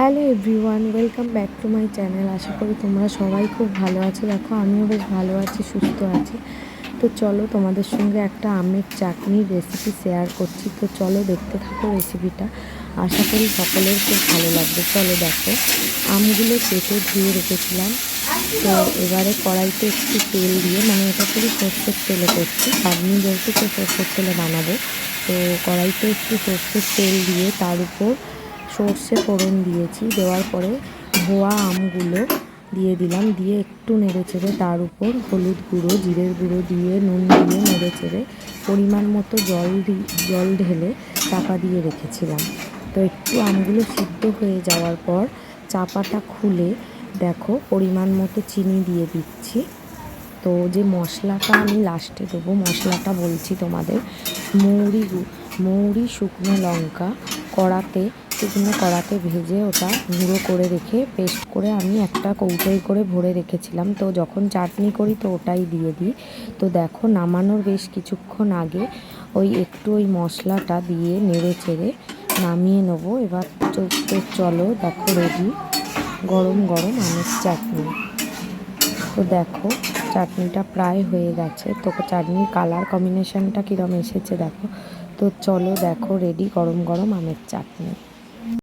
Hello everyone, welcome back to my channel. আশা করি তোমরা সবাই খুব ভালো আছো। দেখো আমিও বেশ ভালো আছি, সুস্থ আছি। তো চলো তোমাদের সঙ্গে একটা আমের চাটনির রেসিপি শেয়ার করছি। তো চলো দেখতে থাকো রেসিপিটা, আশা করি সকলের খুব ভালো লাগবে। চলো দেখো, আমগুলো কেটে ধুয়ে রেখেছিলাম। তো এবারে কড়াইতে একটু তেল দিয়ে, মানে এটা পুরো সর্ষের তেলে করছি, চাটনি যেহেতু তো সর্ষের তেলে বানাবো। তো কড়াইতে একটু সর্ষের তেল দিয়ে তার উপর সর্ষে ফোড়ন দিয়েছি। দেওয়ার পরে ধোয়া আমগুলো দিয়ে দিলাম, দিয়ে একটু নেড়ে চেড়ে তার উপর হলুদ গুঁড়ো, জিরের গুঁড়ো দিয়ে নুন দিয়ে নেড়ে চেড়ে পরিমাণ মতো জল ঢেলে চাপা দিয়ে রেখেছিলাম। তো একটু আমগুলো সিদ্ধ হয়ে যাওয়ার পর চাপাটা খুলে দেখো পরিমাণ মতো চিনি দিয়ে দিচ্ছি। তো যে মশলাটা আমি লাস্টে দেবো, মশলাটা বলছি তোমাদের, মৌরি শুকনো লঙ্কা শুকনো কড়াতে ভেজে ওটা গুঁড়ো করে রেখে পেস্ট করে আমি একটা কৌটোয় করে ভরে রেখেছিলাম। তো যখন চাটনি করি তো ওটাই দিয়ে দিই। তো দেখো নামানোর বেশ কিছুক্ষণ আগে ওই মশলাটা দিয়ে নেড়ে চেড়ে নামিয়ে নেবো। এবার তো চলো দেখো রেডি গরম গরম আমের চাটনি। তো দেখো চাটনিটা প্রায় হয়ে গেছে। তো চাটনির কালার কম্বিনেশনটা কীরকম এসেছে দেখো। তো চলো দেখো রেডি গরম গরম আমের চাটনি।